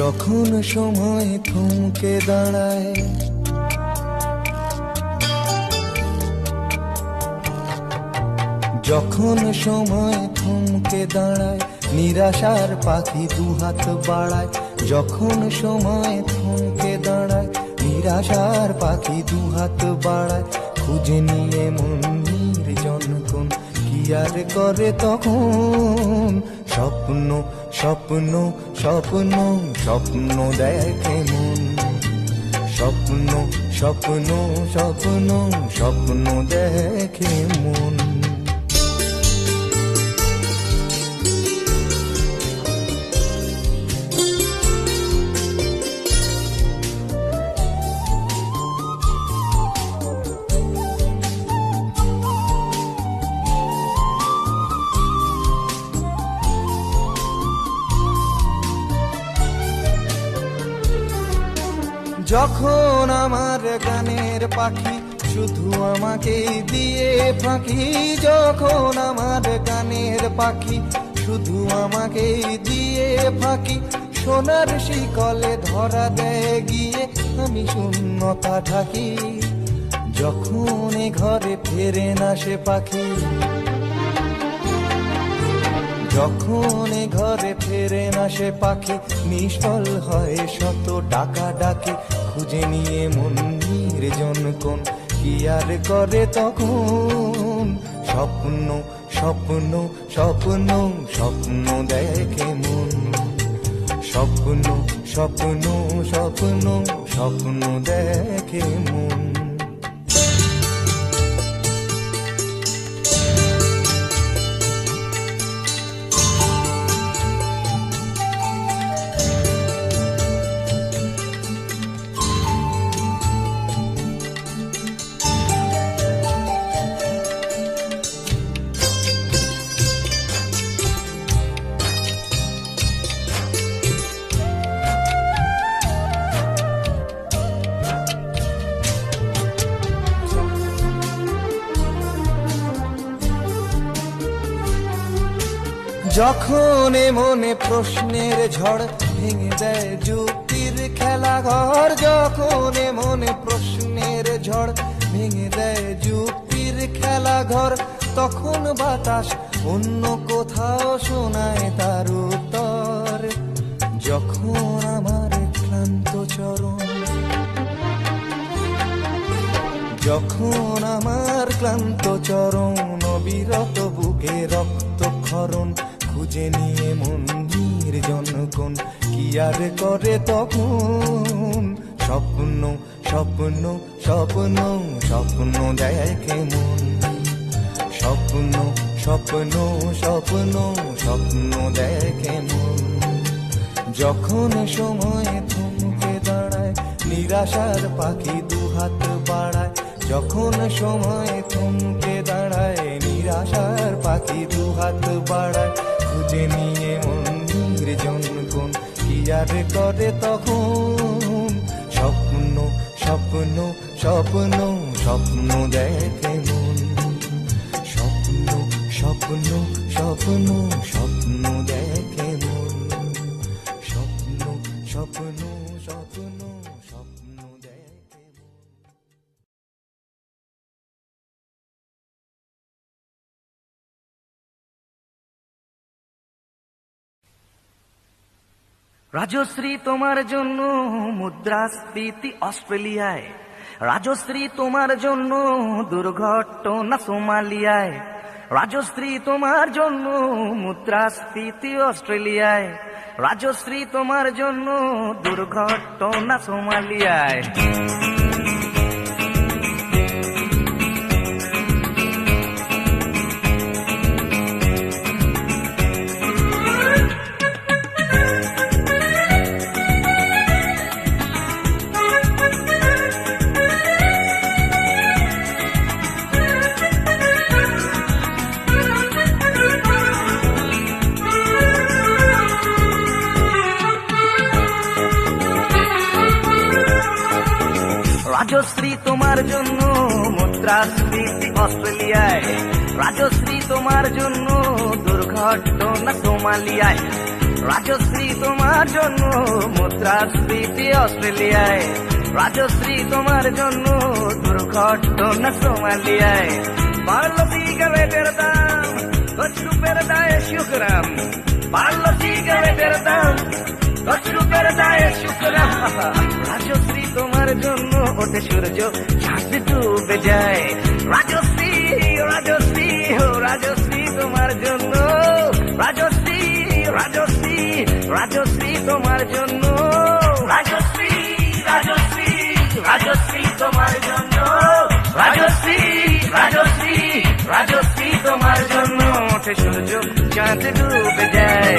যখন সময় থমকে দাঁড়ায়, যখন সময় থমকে দাঁড়ায়, নিরাশার পাখি দুহাত বাড়ায়। যখন সময় থমকে দাঁড়ায়, নিরাশার পাখি দুহাত বাড়ায়। খুঁজে নিয়ে মন নির্জন কোন কি আর করে তখন। স্বপ্ন স্বপ্ন স্বপ্ন স্বপ্ন দেখে মন। স্বপ্ন স্বপ্ন স্বপ্ন স্বপ্ন দেখে মন। যখন আমার গানের পাখি শুধু আমাকেই দিয়ে ফাঁকি। যখন আমার গানের পাখি শুধু আমাকেই দিয়ে ফাঁকি। সোনার শিকলে ধরা দেয় গিয়ে আমি শূন্যতা থাকি। যখন এ ঘরে ফেরে না সে পাখি, যখন এ ঘরে ফেরে না সে পাখি, নিষ্ফল হয় শত ডাকা ডাকি। খুঁজে নিয়ে মন নির্জন কোন কি আর করে তখন। স্বপ্ন স্বপ্ন স্বপ্ন স্বপ্ন দেখে মন। স্বপ্ন স্বপ্ন স্বপ্ন স্বপ্ন দেখে মন। যখন এ মনে প্রশ্নের ঝড় ভেঙে দেয় যুক্তির খেলাঘর। যখন এ মনে প্রশ্নের ঝড় ভেঙে দেয় যুক্তির খেলাঘর, তখন বাতাস অন্য কোথাও শোনায় তার উত্তর। যখন আমার ক্লান্ত চরণ, যখন আমার ক্লান্ত চরণ, অবিরত বুকে রক্তক্ষরণ। খুঁজে নিয়ে মন নির্জন কোন কি আর করে তখন। স্বপ্ন স্বপ্ন স্বপ্ন স্বপ্ন দেখে মন। স্বপ্ন স্বপ্ন স্বপ্ন স্বপ্ন দেখে মন। যখন সময় থমকে দাঁড়ায়, নিরাশার পাখি দুহাত বাড়ায়। যখন সময় থমকে দাঁড়ায়, নিরাশার পাখি দুহাত বাড়ায়। খুঁজে নিয়ে মন নির্জন কোন কি আর করে তখন। স্বপ্ন স্বপ্ন স্বপ্ন স্বপ্ন দেখে মন। স্বপ্ন স্বপ্ন স্বপ্ন স্বপ্ন দেখে মন। স্বপ্ন স্বপ্ন স্বপ্ন স্বপ্ন দেখে মন। রাজশ্রী তোমার জন্য মুদ্রাস্ফীতি অস্ট্রেলিয়ায়। রাজশ্রী তোমার জন্য দুর্ঘটনা সোমালিয়ায়। রাজশ্রী তোমার জন্য মুদ্রাস্ফীতি অস্ট্রেলিয়ায়। রাজশ্রী তোমার জন্য দুর্ঘটনা সোমালিয়ায়। রাজশ্রী তোমার জন্য মুদ্রাস্ফীতি অস্ট্রেলিয়ায়। রাজশ্রী তোমার জন্য দুর্ঘটনা সোমালিয়ায়। রাজশ্রী তোমার জন্য মুদ্রাস্ফীতি অস্ট্রেলিয়ায়, রাজশ্রী তোমার জন্য দুর্ঘটনা সোমালিয়ায়। বাড়লো সিগারেটের দাম, 10 রুপের দায়ে শুকরাম, বাড়লো সিগারেটের দাম, 10 রুপের দায়ে শুকরাম। রাজশ্রী তোমার জন্য ওঠে সূর্য, চাঁদ ডুবে যায়। রাজশ্রী রাজশ্রী ও রাজশ্রী তোমার জন্য, রাজশ্রী রাজশ্রী রাজশ্রী তোমার জন্য, রাজশ্রী রাজশ্রী রাজশ্রী তোমার জন্য, রাজশ্রী রাজশ্রী রাজশ্রী তোমার জন্য ওঠে সূর্য, চাঁদ ডুবে যায়।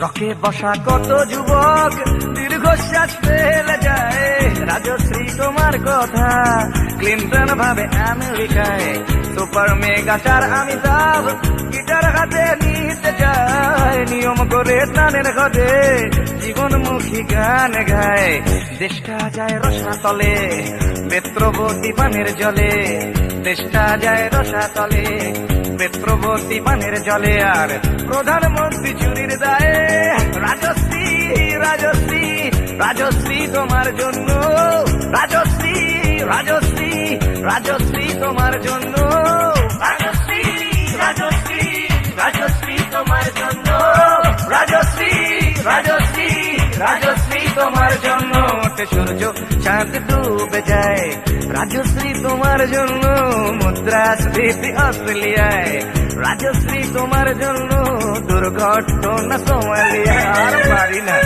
রকে বসা কত যুবক দীর্ঘশ্বাস ফেলে যায়। রাজশ্রী তোমার কথা ক্লিন্টন ভাবে আমেরিকায়, super mega star Amitabh guitar হাতে নিতে যায়। নিয়ম করে টানের ঘটে জীবনমুখী গান গায়। দেশটা যায় রসাতলে বেত্রবতী পানের জলে, দেশটা যায় রসাতলে বেত্রবতী পানের জলে। আর প্রধানমন্ত্রী চুরির দায়ে রাজশ্রী রাজশ্রী রাজশ্রী তোমার জন্য, রাজশ্রী রাজশ্রী রাজশ্রী তোমার জন্য, রাজশ্রী রাজশ্রী রাজশ্রী তোমার জন্য, রাজশ্রী রাজশ্রী রাজশ্রী তোমার জন্য ওঠে সূর্য, চাঁদ ডুবে যায়। রাজশ্রী তোমার জন্য মুদ্রাস্ফীতি অস্ট্রেলিয়ায়, রাজশ্রী তোমার জন্য দুর্ঘটনা সোমালিয়া। আর পারি না।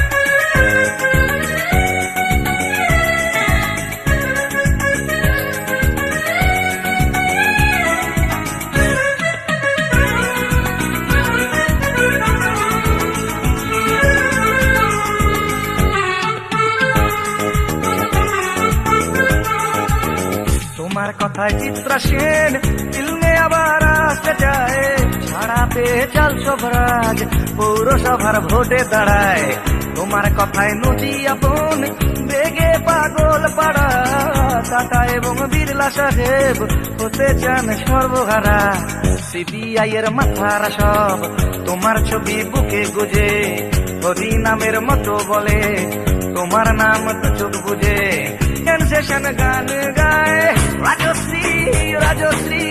তোমার কথায় চিত্রা সেন ফিল্মে আবার আসতে যায়। ছাড়া পেয়ে চাল সভরাজ পৌরসভার ভোটে দাঁড়ায়। তোমার কথায় নদী আপন বেগে পাগল পাড়া, টাটা এবং বিড়লা সাহেব হতে চান সর্বহারা। সিবিআই এর মাথারা সব তোমার ছবি বুকে গুজে, হরি নামের মতো বলে তোমার নাম তো চোখ বুঝে। সেনসেশন গান গায় রাজশ্রী রাজশ্রী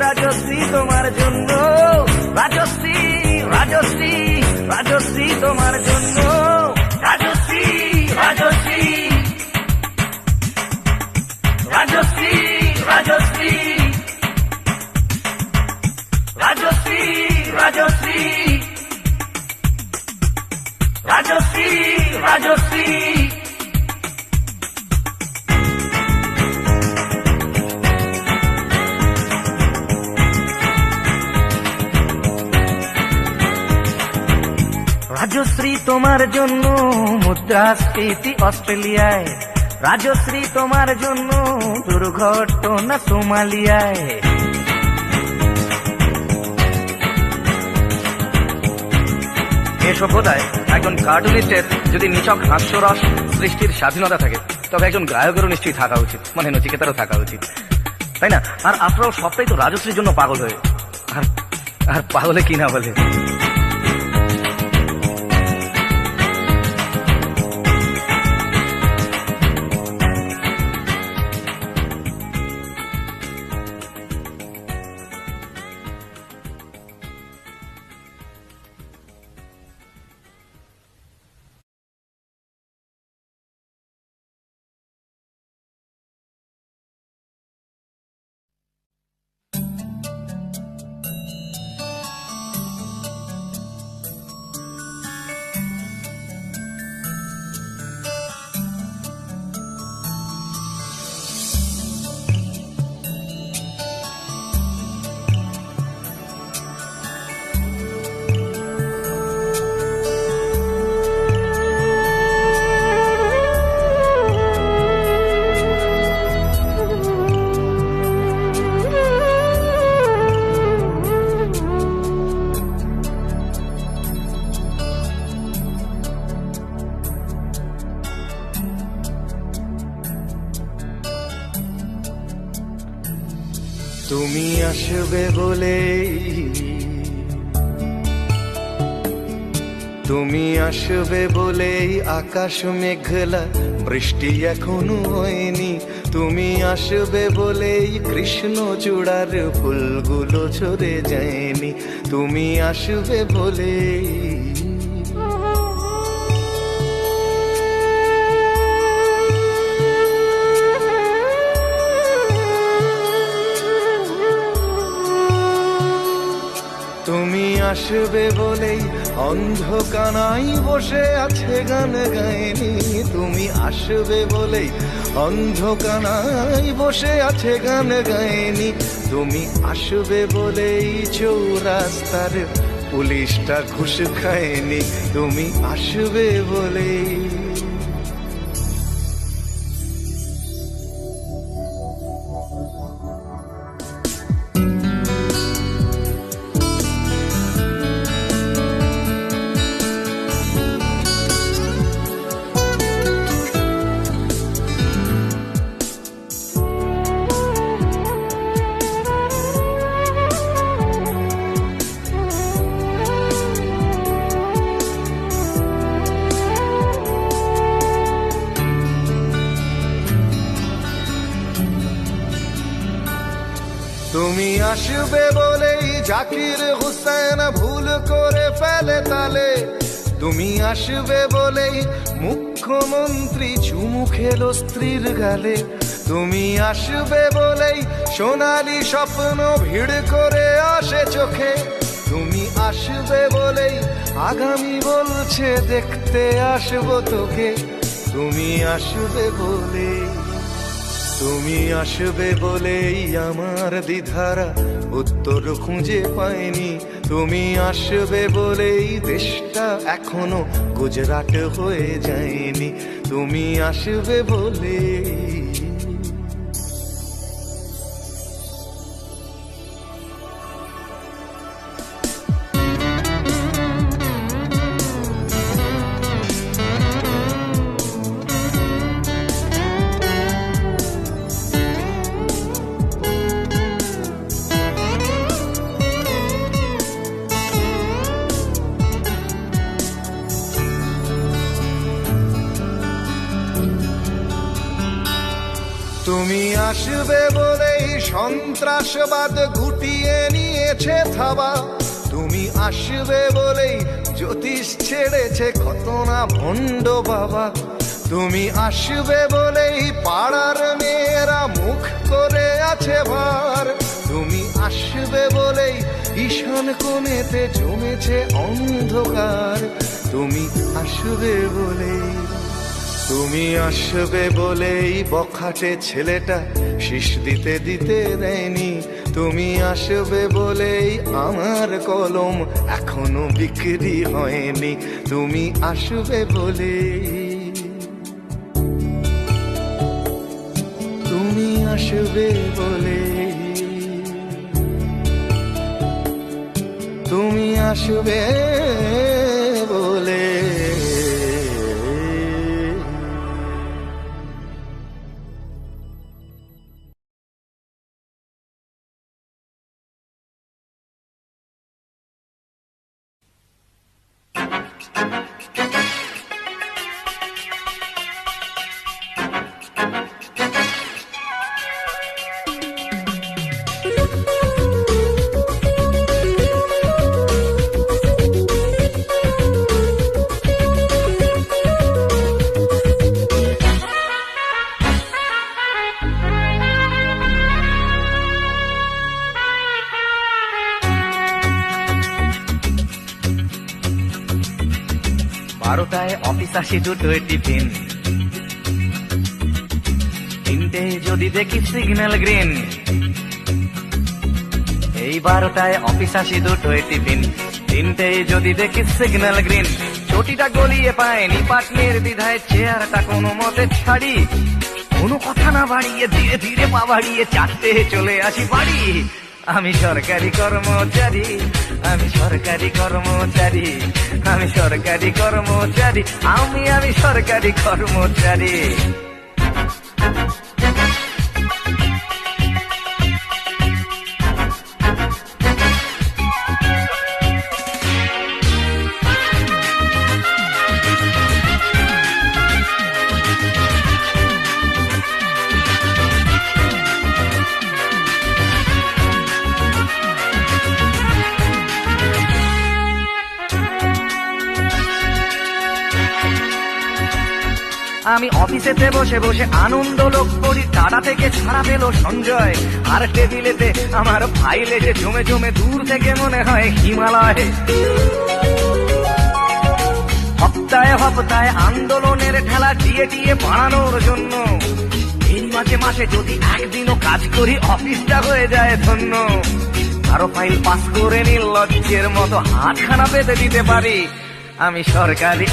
রাজশ্রী তোমার জন্য, রাজশ্রী রাজশ্রী রাজশ্রী তোমার জন্য, রাজশ্রী রাজশ্রী রাজশ্রী রাজশ্রী রাজশ্রী রাজশ্রী রাজশ্রী রাজশ্রী। রাজশ্রী তোমার জন্য মুদ্রাস্ফীতি অস্ট্রেলিয়ায়, রাজশ্রী তোমার জন্য দুর্ঘটনা সোমালিয়ায়। এ সভ্যতায় একজন কার্টুনিস্টের যদি নিছক হাস্যরস সৃষ্টির স্বাধীনতা থাকে, তবে একজন গায়কেরও নিশ্চয়ই থাকা উচিত, মানে নচিকেতারও থাকা উচিত, তাই না? আর আপনারাও সবটাই তো রাজশ্রীর জন্য পাগল হয়ে, আর পাগলে কি না বলে। তুমি আসবে বলেই, তুমি আসবে বলেই আকাশ মেঘলা, বৃষ্টি এখনো হয়নি। তুমি আসবে বলেই কৃষ্ণ চূড়ার ফুলগুলো ঝরে যায়নি। তুমি আসবে বলেই, তুমি আসবে বলেই অন্ধকানাই বসে আছে গান গায়নি। তুমি আসবে বলেই অন্ধকানাই বসে আছে গান গায়নি। তুমি আসবে বলেই চৌরাস্তার পুলিশটা ঘুষ খায়নি। তুমি আসবে বলেই, তুমি আসবে বলেই জাকির হুসেন ভুল করে ফেলে তালে। তুমি আসবে বলেই মুখ্যমন্ত্রী চুমু খেলো স্ত্রীর গালে। তুমি আসবে বলেই সোনালি স্বপ্ন ভিড় করে আসে চোখে। তুমি আসবে বলেই আগামী বলছে দেখতে আসবো তোকে। তুমি আসবে বলেই, তুমি আসবে বলেই আমার দ্বিধারা উত্তর খুঁজে পায়নি। তুমি আসবে বলেই দেশটা এখনো গুজরাট হয়ে যায়নি। তুমি আসবে বলেই, তুমি আসবে বলেই সন্ত্রাসবাদ গুটিয়ে নিয়েছে থাবা। তুমি আসবে বলেই জ্যোতিষ ছেড়েছে কত না ভণ্ড বাবা। তুমি আসবে বলেই পাড়ার মেয়েরা মুখ করে আছে ভার। তুমি আসবে বলেই ঈশান কোণেতে জমেছে অন্ধকার। তুমি আসবে বলেই, তুমি আসবে বলেই বখাটে ছেলেটা শীষ দিতে দিতে দেয়নি। তুমি আসবে বলেই আমার কলম এখনো বিক্রি হয়নি। তুমি আসবে বলেই, তুমি আসবে বলেই, তুমি আসবে বলে। বারোটায় অফিস আসি, দুটোয় টিফিন, তিনটে যদি দেখি সিগন্যাল গ্রিন। এই 12টায় অফিস আসি, দুটোয় টিফিন, তিনটে যদি দেখি সিগন্যাল গ্রিন। চটিটা গলিয়ে পায়নি পাটনের দ্বিধায় চেয়ারটা কোনো মতে ছাড়ি। কোনো কথা না বাড়িয়ে ধীরে ধীরে পা বাড়িয়ে 4টে চলে আসি বাড়ি। আমি সরকারি কর্মচারী, আমি সরকারি কর্মচারী, আমি সরকারি কর্মচারী, আমি সরকারি কর্মচারী। আমি অফিসেতে বসে বসে আনন্দ লোক করি, টাটা থেকে ছাড়া পেল সঞ্জয়, আর টেবিলেতে আমার ফাইল এসে জমে জমে দূর থেকে মনে হয় হিমালয়। হপ্তায় হপ্তায় আন্দোলনের ঠেলা দিয়ে দিয়ে বাড়ানোর জন্য এই মাঝে মাসে যদি একদিনও কাজ করি অফিসটা হয়ে যায় ধন্য। আরো ফাইল পাস করে নির্লজ্জের মতো হাতখানা পেতে দিতে পারি। আমি সরকারি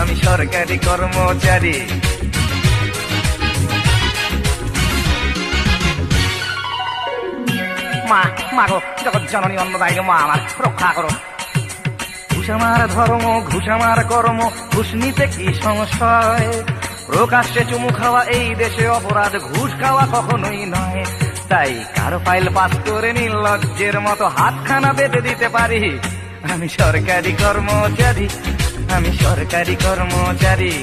আমি সরকারি কর্মচারী। মা মা গো, জগৎ জননী অন্নদায়িনী মা, আমার রক্ষা করো। ঘুষ আমার ধর্ম, ঘুষ আমার কর্ম, ঘুষ নিতে কি সংশয়? প্রকাশ্যে চুমু খাওয়া এই দেশে অপরাধ, ঘুষ খাওয়া কখনোই নয়। তাই কারো ফাইল পাস করে নির্লজ্জের মতো হাতখানা বেঁধে দিতে পারি। আমি সরকারি কর্মচারী, আমি সরকারি কর্মচারী,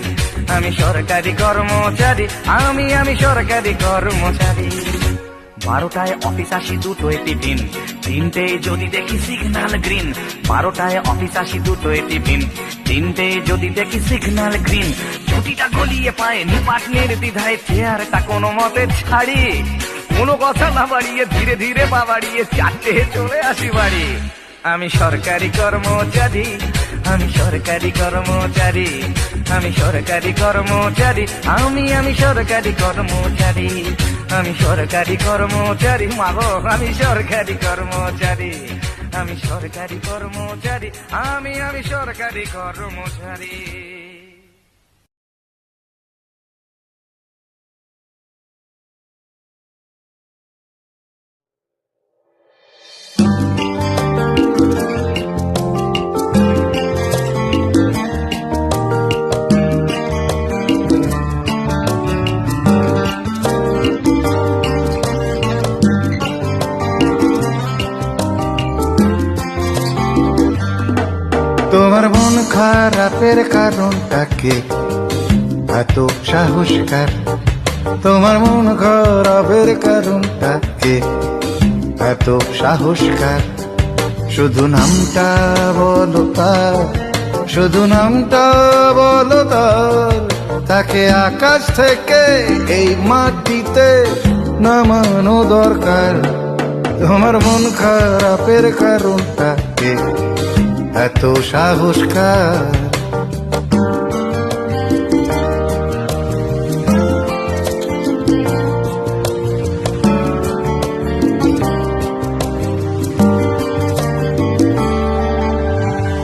আমি সরকারি কর্মচারী, আমি সরকারি কর্মচারী। 12টায় অফিস আসি, 2টোয় টিফিন, 3টেয় যদি দেখি সিগন্যাল গ্রিন। 12টায় অফিস আসি, 2টোয় টিফিন, 3টেয় যদি দেখি সিগন্যাল গ্রিন। ছুটিটা গলিয়ে পায় নিপাট নির্দ্বিধায়, চেয়ারটা কোনো মতে ছাড়ি। কোনো কথা না বাড়িয়ে ধীরে ধীরে পা বাড়িয়ে 4টে চলে আসি বাড়ি। আমি সরকারি কর্মচারী, আমি সরকারি কর্মচারী, আমি সরকারি কর্মচারী, আমি সরকারি কর্মচারী, আমি সরকারি কর্মচারী। মাগো আমি সরকারি কর্মচারী, আমি সরকারি কর্মচারী, আমি সরকারি কর্মচারী। তোমার মন খারাপের কারণটা কি? এত সাহসকার। তোমার মন খারাপের কারণটা কি? এত সাহসকার। শুধু নামটা বলো তার, শুধু নামটা বলো তার। তাকে আকাশ থেকে এই মাটিতে নামানো দরকার। তোমার মন খারাপের কারণটা কি? এত সাহসকার।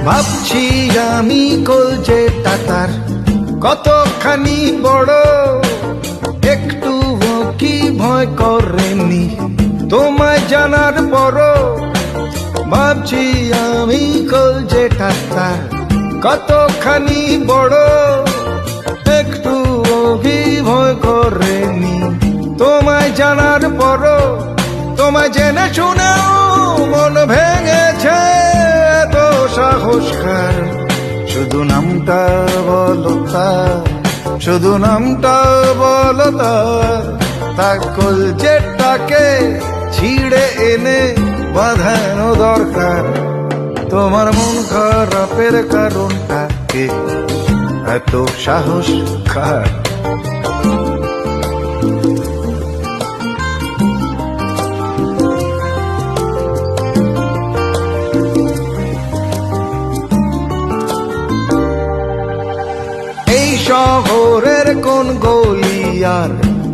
ভাবছি আমি কলজেটা তার কতখানি বড়, একটু কি ভয় করেনি তোমায় জানার পরও? ভাবছি আমি কলজেটা তার কতখানি বড়, একটু কি ভয় করেনি তোমায় জানার পরও? তোমায় জেনে শুনেও মন ভেঙেছে এত সাহসকার। শুধু নামটা বলো তার, শুধু নামটা বলো তার। তার কলজেটাকে ছিঁড়ে এনে বাঁধানো দরকার। তোমার মন খারাপের কারণটা কি? এত সাহসকার। এই শহরের কোন গলিয়ার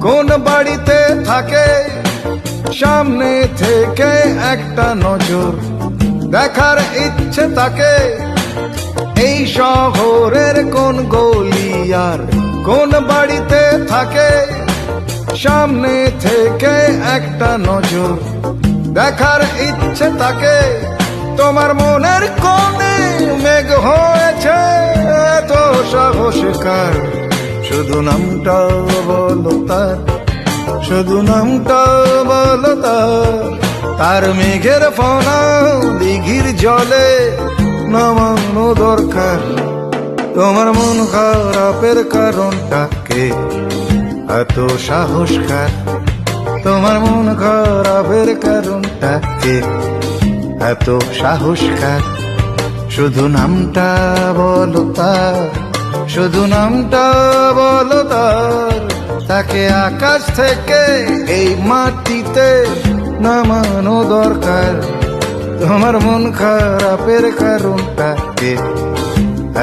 কোন বাড়িতে থাকে? সামনে থেকে একটা নজর দেখার ইচ্ছে তাকে। এই শহরের কোন গলিয়ার কোন বাড়িতে থাকে? সামনে থেকে একটা নজর দেখার ইচ্ছে তাকে। তোমার মনের কোণে মেঘ হয়েছে এত সাহসকার। শুধু নামটা বলো তার, শুধু নামটা বলো তার। তার মেঘের ফনা দিঘির জলে নামানো দরকার। তোমার মন খারাপের কারণটা কে? এত সাহসকার। তোমার মন খারাপের কারণটা কে? এত সাহসকার। শুধু নামটা বলো তার, শুধু নামটা বলো তার, তাকে আকাশ থেকে এই মাটিতে নামানো দরকার। তোমার মন খারাপের কারণটা কে,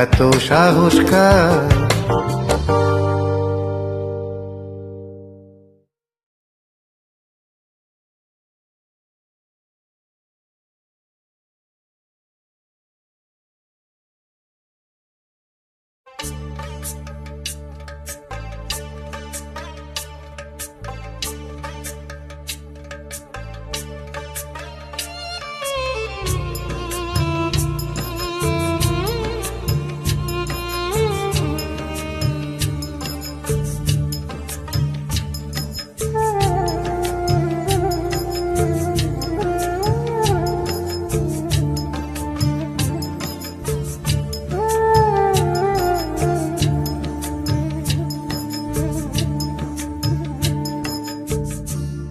এত সাহস কার?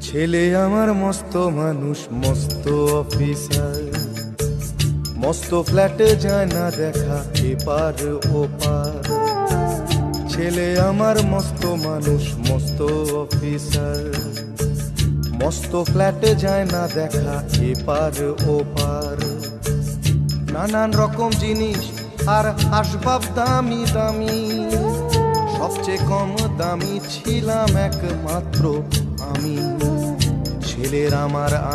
ছেলে আমার মস্ত মানুষ, মস্ত অফিসার, মস্ত ফ্ল্যাটে যায় না দেখা এপার ওপার। ছেলে আমার মস্ত মানুষ, মস্ত অফিসার, মস্ত ফ্ল্যাটে যায় না দেখা এপার ওপার। নানান রকম জিনিস আর আসবাব দামি দামি, সবচেয়ে কম দামি ছিলাম একমাত্র আমি। ছেলের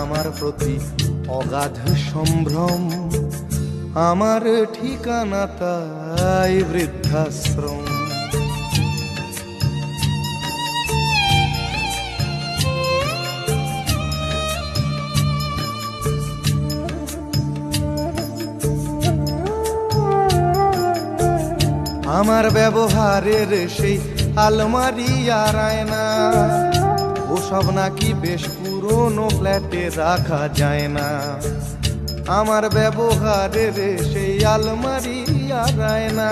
আমার প্রতি অগাধ সম্ভ্রম, আমার ঠিকানা তাই বৃদ্ধাশ্রম। আমার ব্যবহারের সেই আলমারি আর আয়না, ওসব নাকি বেশ পুরনো ফ্ল্যাটে রাখা যায় না। আমার ব্যবহারের সেই আলমারি আর আয়না,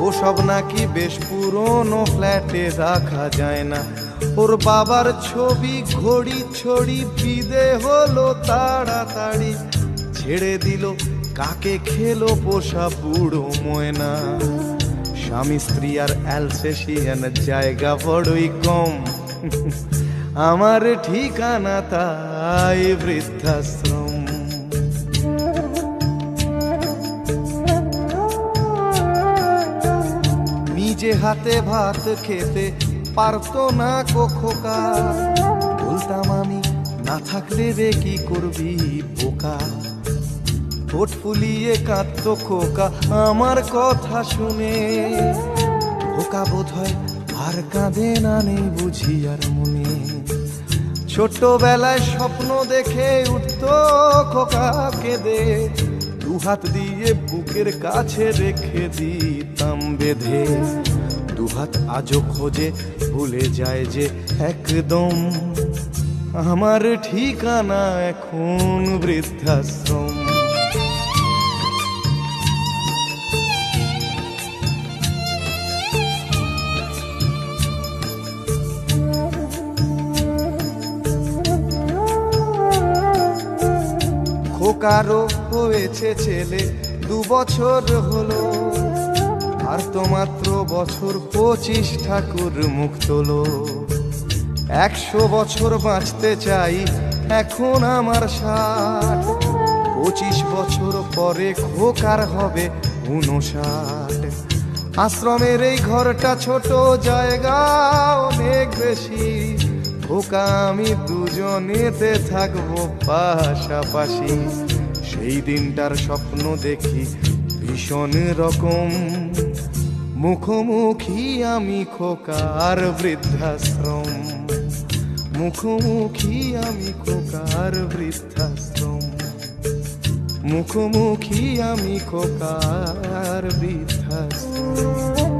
ওসব নাকি বেশ পুরনো ফ্ল্যাটে রাখা যায় না। ওর বাবার ছবি ঘড়ি ছড়ি বিদে হলো তাড়াতাড়ি, ছেড়ে দিল কাকে খেলো পোষা বুড়ো ময়না। স্বামী স্ত্রী আর অ্যালসেশিয়ান জায়গা বড়ই কম, আমার ঠিকানা তাই বৃদ্ধাশ্রম। নিজে হাতে ভাত খেতে পারতো না খোকা, বলতাম আমি না থাকলে রে কি করবি বোকা। ঠোঁট ফুলিয়ে কাঁদতো খোকা আমার কথা শুনে, খোকা বোধ হয় আর কাঁদে না, নেই বুঝি আর মনে। ছোটবেলায় স্বপ্ন দেখে উঠতো খোকা কেঁদে, দুহাত দিয়ে বুকের কাছে রেখে দিতাম বেঁধে। দুহাত আজও খোঁজে ভুলে যায় যে একদম, আমার ঠিকানা এখন বৃদ্ধাশ্রম। খোকারও হয়েছে ছেলে 2 বছর হলো, আর তো মাত্র বছর 25 ঠাকুর মুখ তোলো। 100 বছর বাঁচতে চাই এখন আমার 60, 25 বছর পরে খোকার হবে 59। আশ্রমের এই ঘরটা ছোট, জায়গা অনেক বেশি, খোকা আমি দুজনেতে থাকবো পাশাপাশি। সেই দিনটার স্বপ্ন দেখি ভীষণ রকম, মুখোমুখি আমি খোকার বৃদ্ধাশ্রম। মুখোমুখি আমি খোকার বৃদ্ধাশ্রম, মুখোমুখি আমি খোকার বৃদ্ধাশ্রম।